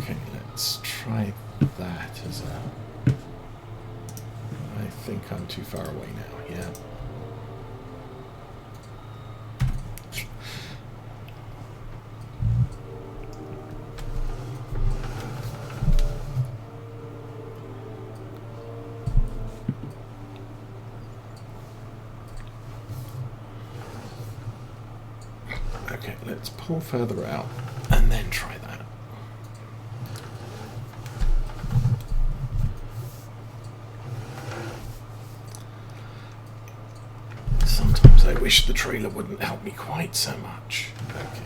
Okay, let's try that as a... I think I'm too far away now, yeah. Okay, let's pull further out and then try that. Sometimes I wish the trailer wouldn't help me quite so much. Okay.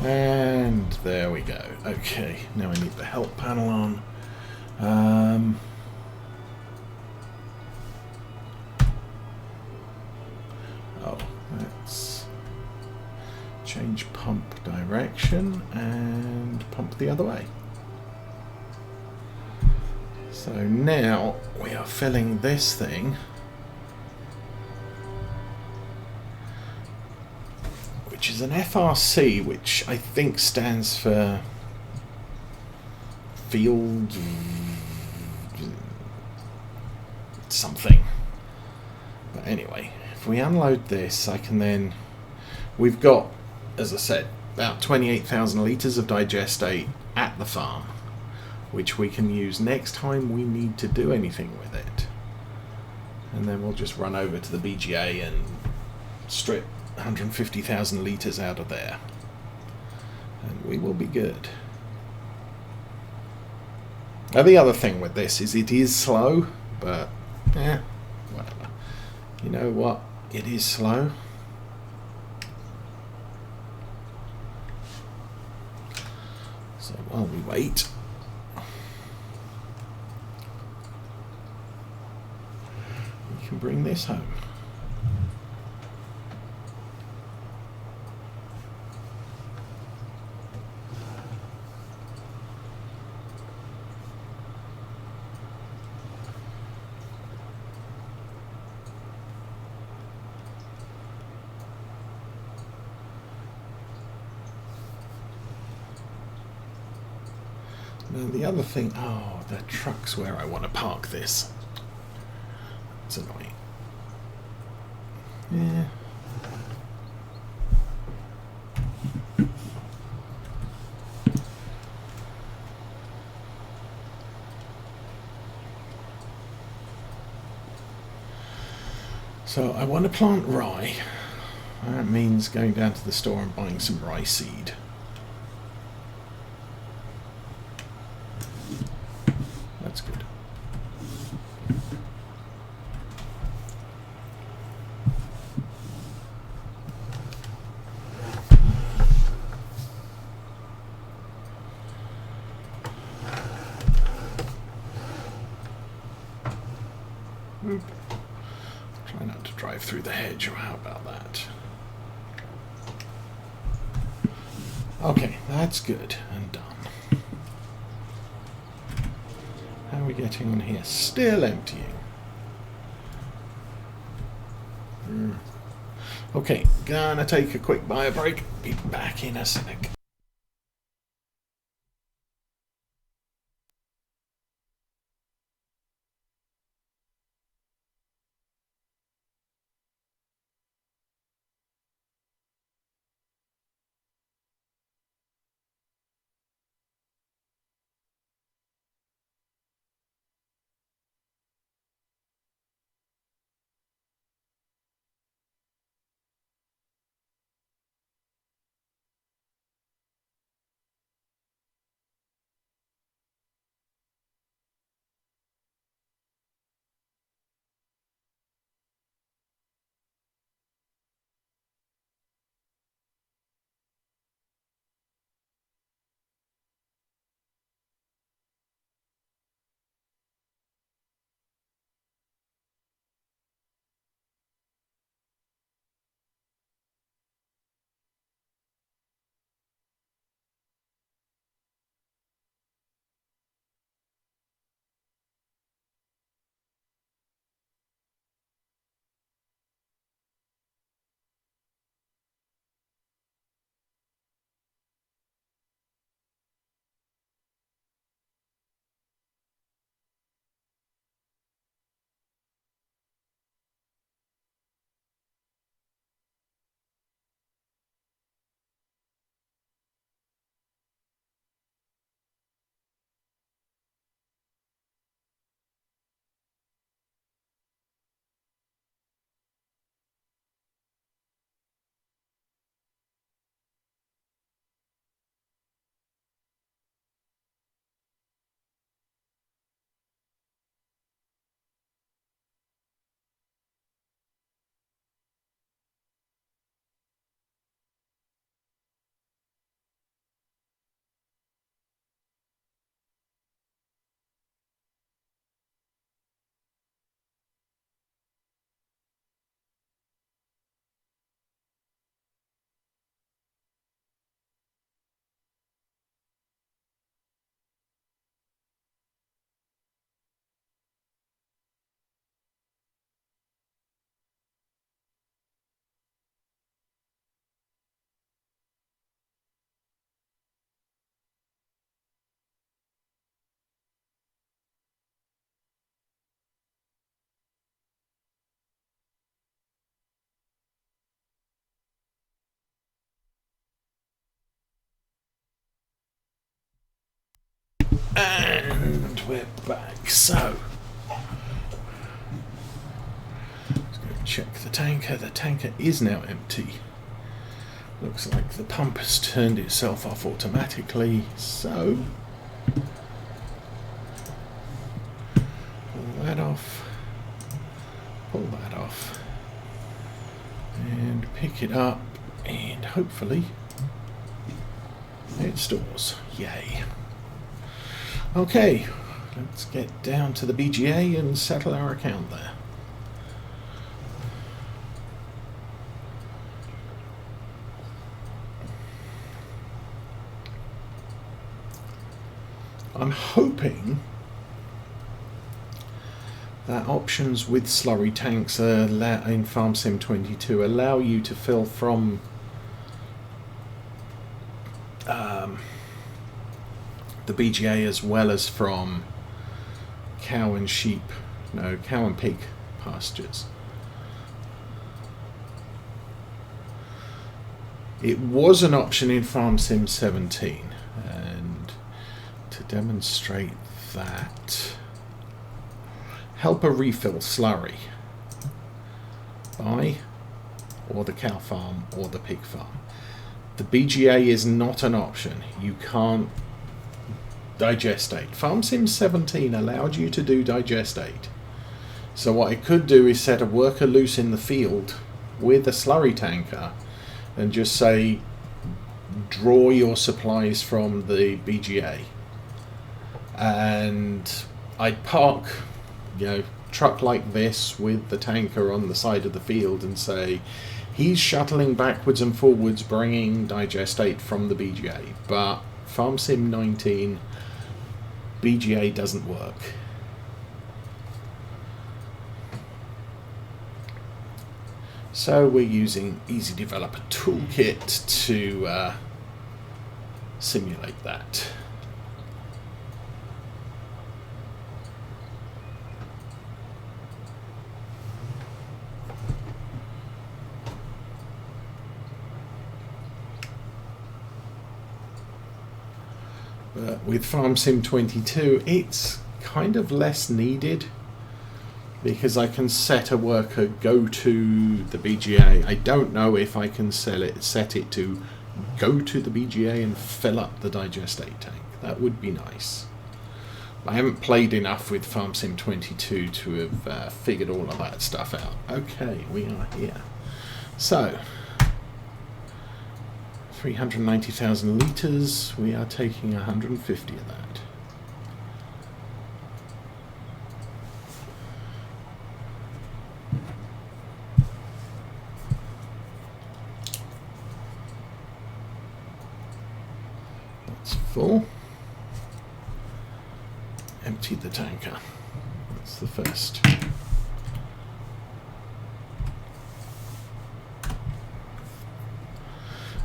And there we go. Okay, now I need the help panel on. Oh, let's change pump direction and pump the other way. So now we are filling this thing, which is an FRC, which I think stands for field something. But anyway, if we unload this, I can then... We've got, as I said, about 28,000 litres of digestate at the farm, which we can use next time we need to do anything with it. And then we'll just run over to the BGA and strip 150,000 litres out of there. And we will be good. Now the other thing with this is it is slow, but whatever. You know what? It is slow. So while we wait, we can bring this home. Now the other thing, the truck's where I want to park this. It's annoying. Yeah. So I want to plant rye. That means going down to the store and buying some rye seed. That's good. Try not to drive through the hedge, or how about that? Okay, that's good and done. How are we getting on here? Still emptying. Okay, gonna take a quick bio break. Be back in a sec. And we're back. So, let's go check the tanker. The tanker is now empty. Looks like the pump has turned itself off automatically. So, pull that off. Pull that off. And pick it up. And hopefully it stores. Yay. Okay, let's get down to the BGA and settle our account there. I'm hoping that options with slurry tanks in FarmSim 22 allow you to fill from the BGA as well as from cow and pig pastures. It was an option in FarmSim 17, and to demonstrate that, helper refill slurry by or the cow farm or the pig farm. The BGA is not an option. You can't digestate. FarmSim 17 allowed you to do digestate. So what I could do is set a worker loose in the field with a slurry tanker and just say, draw your supplies from the BGA. And I'd park, truck like this with the tanker on the side of the field and say, he's shuttling backwards and forwards bringing digestate from the BGA. But FarmSim 19 BGA doesn't work. So we're using Easy Developer Toolkit to simulate that. But with FarmSim 22, it's kind of less needed because I can set a worker go to the BGA. I don't know if I can set it to go to the BGA and fill up the digestate tank. That would be nice. I haven't played enough with FarmSim 22 to have figured all of that stuff out. Okay, we are here. So, 390,000 litres, we are taking 150 of that. That's full. Empty the tanker. That's the first.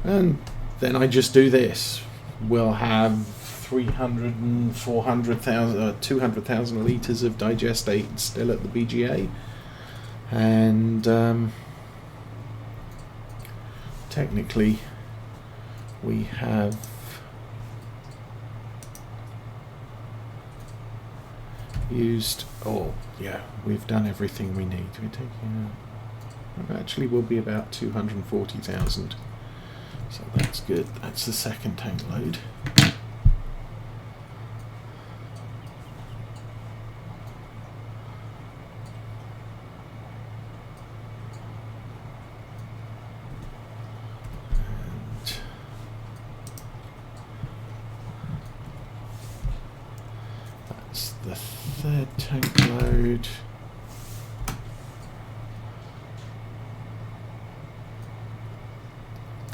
And then I just do this. We'll have 300 and 400,000, 200,000 litres of digestate still at the BGA. And technically we have used, we've done everything we need. We're taking actually will be about 240,000. So that's good. That's the second tank load. And that's the third tank load.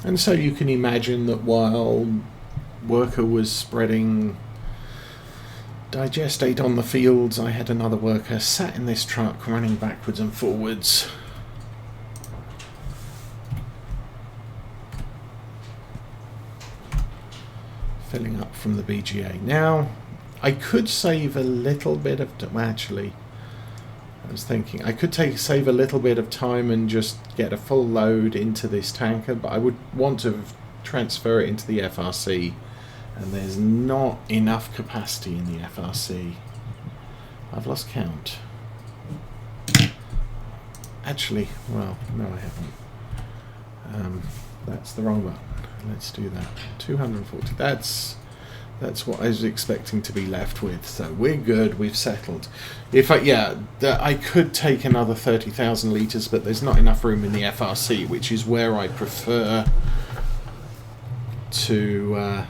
And so you can imagine that while worker was spreading digestate on the fields, I had another worker sat in this truck running backwards and forwards. Filling up from the BGA. Now, I could save a little bit of actually, I was thinking I could save a little bit of time and just get a full load into this tanker, but I would want to transfer it into the FRC and there's not enough capacity in the FRC. I've lost count. Actually, well, no I haven't. That's the wrong button. Let's do that. 240. That's what I was expecting to be left with. So we're good. We've settled. If I could take another 30,000 litres, but there's not enough room in the FRC, which is where I prefer to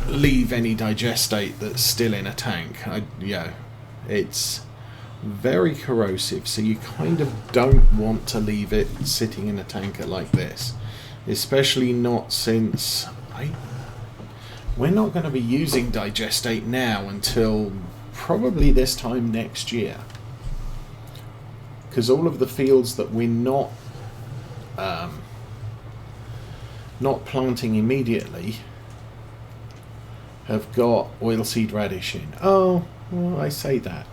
leave any digestate that's still in a tank. It's very corrosive, so you kind of don't want to leave it sitting in a tanker like this, especially not since we're not going to be using digestate now until probably this time next year, because all of the fields that we're not planting immediately have got oilseed radish in. Oh, well, I say that.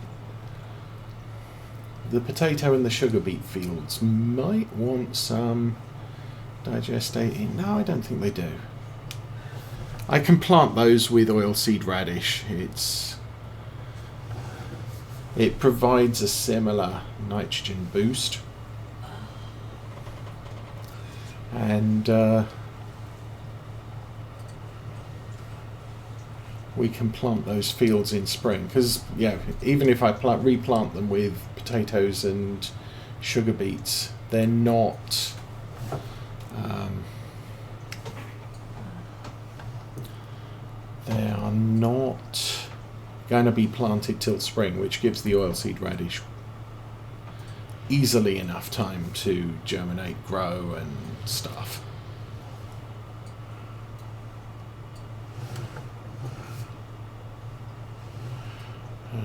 The potato and the sugar beet fields might want some digestate in. No, I don't think they do. I can plant those with oilseed radish. It provides a similar nitrogen boost, and we can plant those fields in spring, because even if I replant them with potatoes and sugar beets, they're not going to be planted till spring, which gives the oilseed radish easily enough time to germinate, grow and stuff.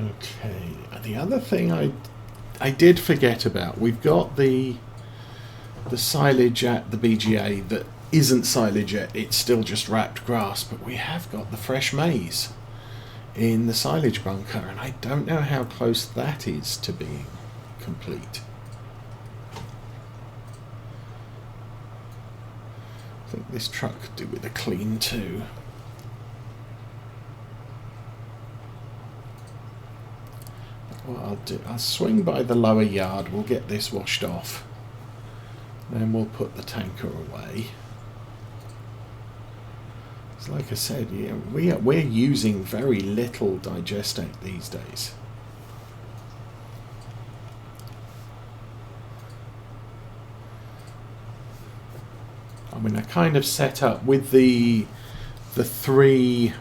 Okay, the other thing I did forget about, we've got the silage at the BGA that isn't silage yet, it's still just wrapped grass, but we have got the fresh maize in the silage bunker, and I don't know how close that is to being complete. I think this truck could do with a clean too. What I'll do, I'll swing by the lower yard, we'll get this washed off, then we'll put the tanker away. So like I said, we're using very little digestate these days. I mean, I kind of set up with the three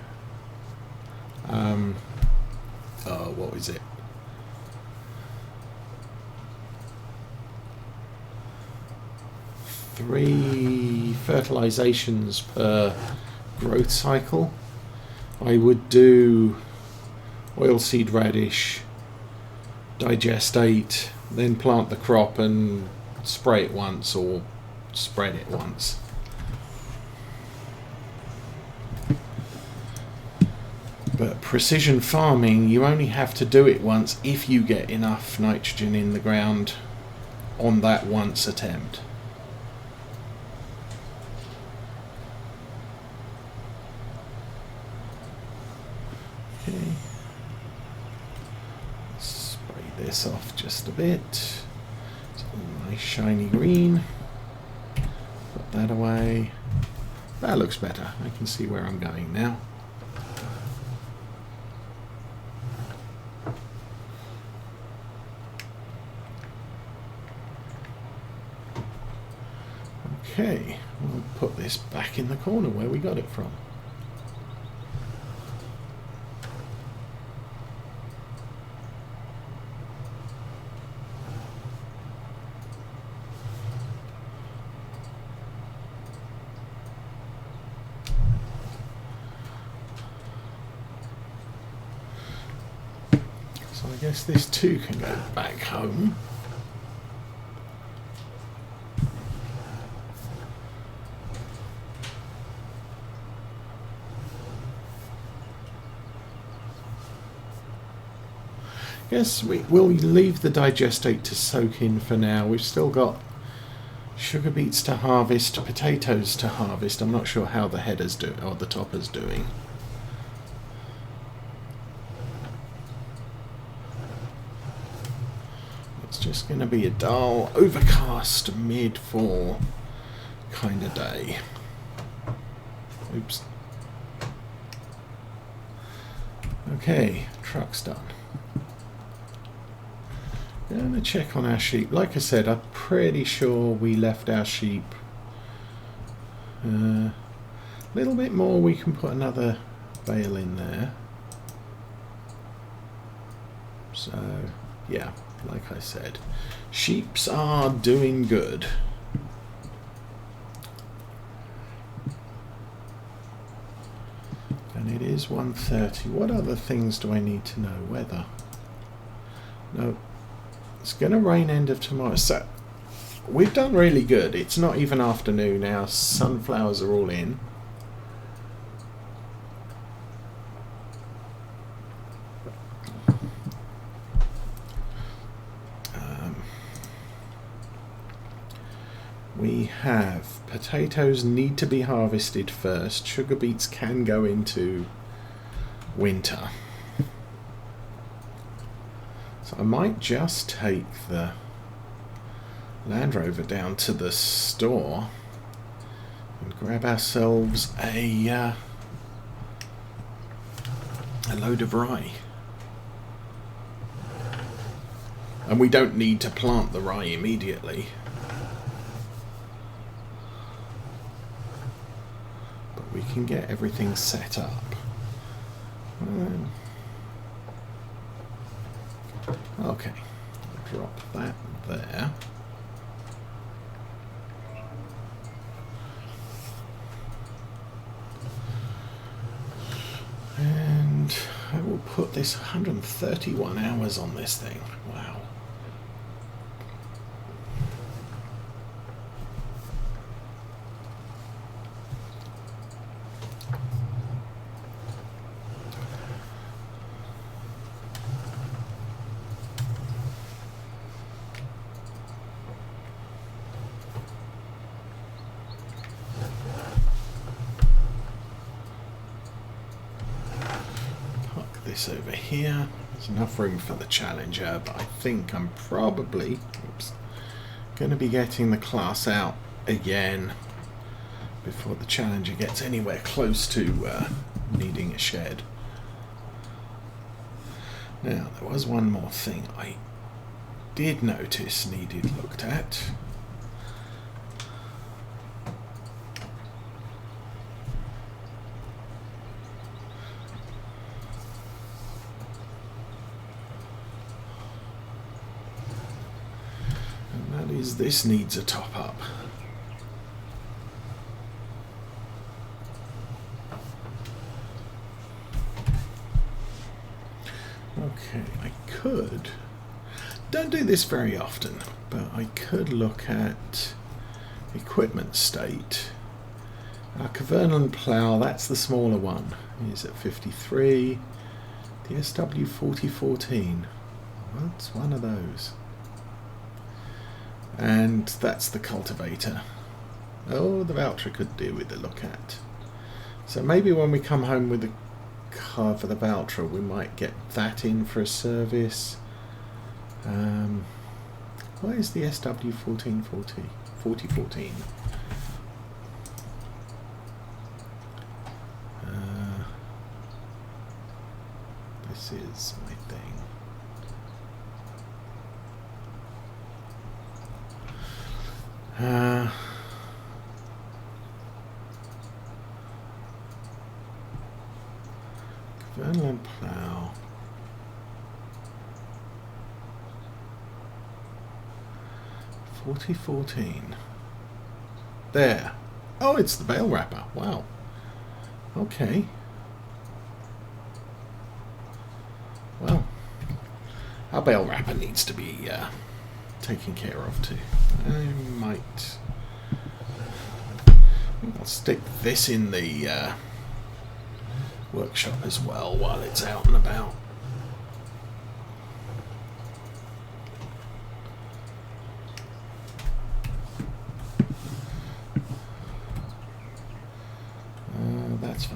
what was it? 3 fertilizations per growth cycle. I would do oilseed radish, digestate, then plant the crop and spray it once or spread it once. But precision farming, you only have to do it once if you get enough nitrogen in the ground on that once attempt. Okay. Spray this off just a bit. It's a nice shiny green. Put that away. That looks better. I can see where I'm going now. Okay, we'll put this back in the corner where we got it from. So I guess this too can go back home. Yes, we'll leave the digestate to soak in for now. We've still got sugar beets to harvest, potatoes to harvest. I'm not sure how the headers do or the topper's doing. It's just going to be a dull, overcast, mid-fall kind of day. Oops. Okay, truck's done. Going to check on our sheep. Like I said, I'm pretty sure we left our sheep a little bit more. We can put another bale in there. So, yeah, like I said, sheeps are doing good. And it is 1:30. What other things do I need to know? Weather. No. It's going to rain end of tomorrow. So we've done really good. It's not even afternoon now. Sunflowers are all in. We have potatoes need to be harvested first. Sugar beets can go into winter. So I might just take the Land Rover down to the store and grab ourselves a load of rye. And we don't need to plant the rye immediately. But we can get everything set up. Okay, drop that there. And I will put this 131 hours on this thing. Wow. Over here, there's enough room for the Challenger, but I think I'm probably going to be getting the Class out again before the Challenger gets anywhere close to needing a shed. Now, there was one more thing I did notice needed looked at. This needs a top up. Okay, I could, don't do this very often, but I could look at equipment state. Our Cavernland plough, that's the smaller one, is at 53. The SW4014, what's one of those? And that's the cultivator. Oh, the voucher could do with a look at. So maybe when we come home with the car for the voucher, we might get that in for a service. What is the SW4014? This is my thing. Cavernland plough. $40.14. There. Oh, it's the bale wrapper. Wow. Okay. Well, our bale wrapper needs to be taken care of too. I'll stick this in the workshop as well while it's out and about.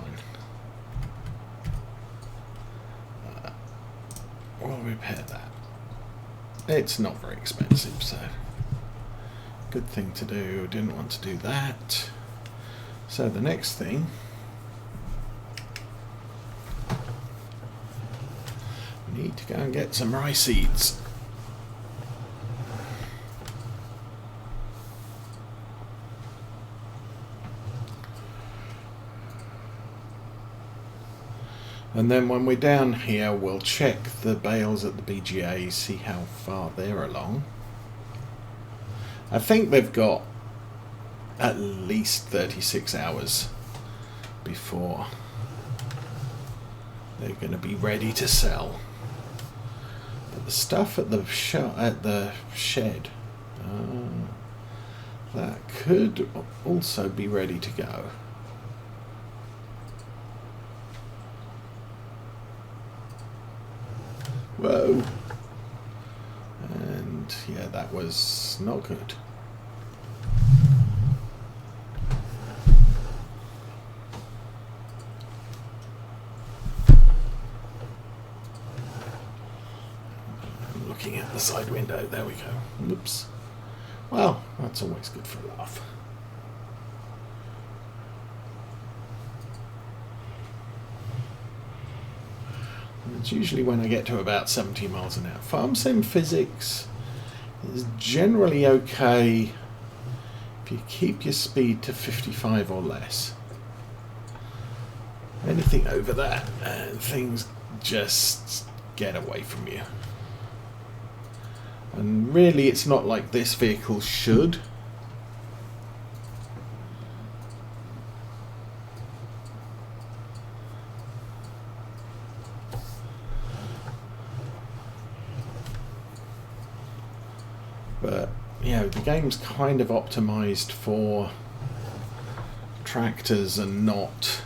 fine. We'll repair that. It's not very expensive, so good thing to do. Didn't want to do that. So the next thing, we need to go and get some rice seeds. And then when we're down here, we'll check the bales at the BGA, see how far they're along. I think they've got at least 36 hours before they're going to be ready to sell. But the stuff at the shed, that could also be ready to go. Whoa. And yeah, that was not good. I'm looking at the side window. There we go. Oops. Well, that's always good for a laugh. It's usually when I get to about 70 miles an hour. Farm sim physics is generally okay if you keep your speed to 55 or less. Anything over that and things just get away from you. And really it's not like this vehicle should. But, you know, the game's kind of optimized for tractors and not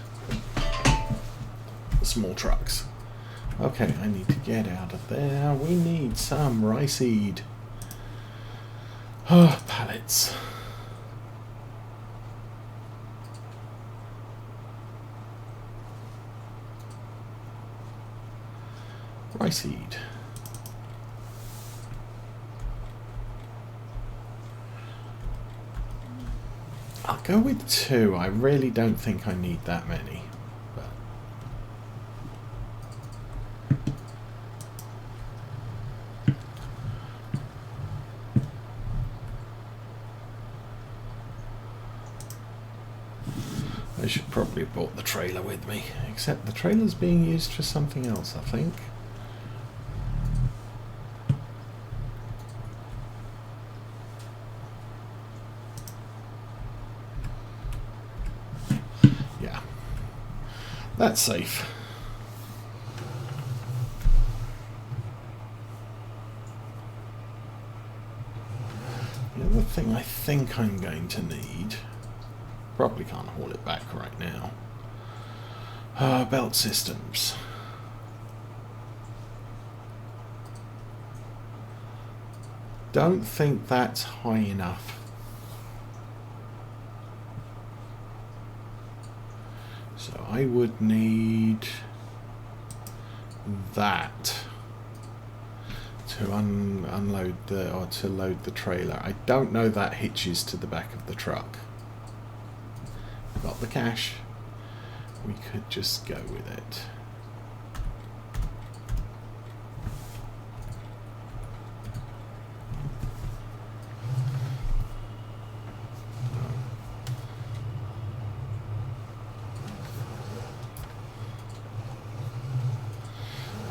small trucks. Okay, I need to get out of there. We need some rice seed. Oh, pallets. Rice seed. I'll go with 2. I really don't think I need that many. But I should probably have brought the trailer with me, except the trailer's being used for something else, I think. That's safe. The other thing I think I'm going to need, probably can't haul it back right now, belt systems. Don't think that's high enough. So I would need that to unload or to load the trailer. I don't know that hitches to the back of the truck. We've got the cash. We could just go with it.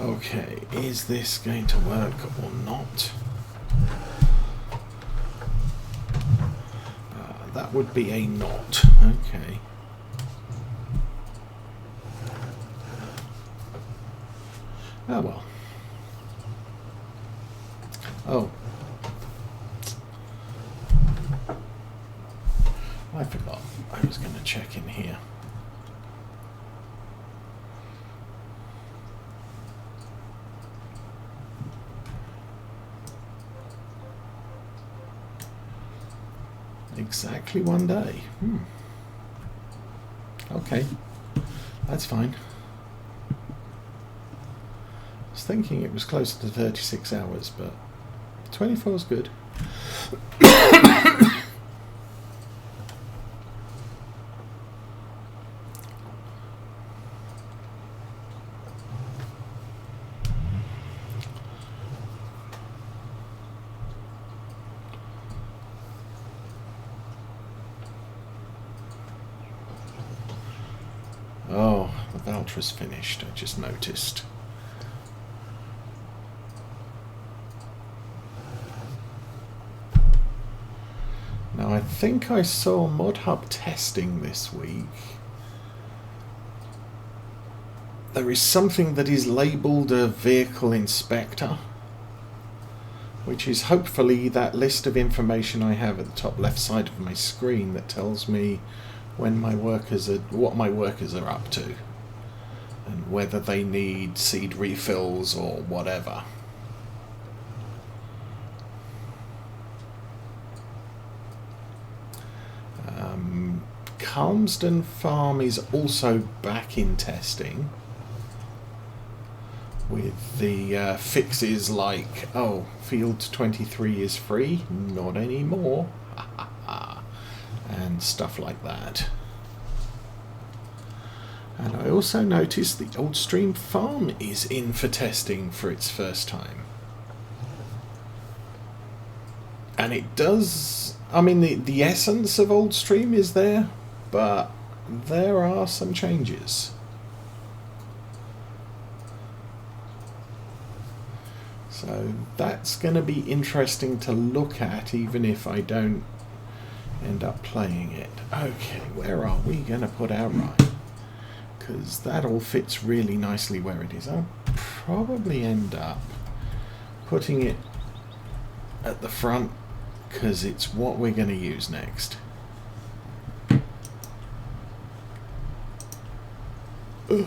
Okay, is this going to work or not? That would be a not. Okay. Oh well. Oh. I forgot. I was going to check in here. Exactly 1 day. Okay. That's fine. I was thinking it was closer to 36 hours, but 24 is good. Oh, the Valtra's finished, I just noticed. Now I think I saw Mod Hub testing this week. There is something that is labelled a vehicle inspector, which is hopefully that list of information I have at the top left side of my screen that tells me when my workers are, what my workers are up to, and whether they need seed refills or whatever. Calmsden Farm is also back in testing with the fixes like, oh, field 23 is free, not anymore, and stuff like that. And I also noticed the Oldstream Farm is in for testing for its first time. And it does, I mean, the essence of Oldstream is there, but there are some changes. So that's going to be interesting to look at, even if I don't end up playing it. Okay, where are we going to put our ride? Because that all fits really nicely where it is. I'll probably end up putting it at the front, because it's what we're going to use next. Ugh.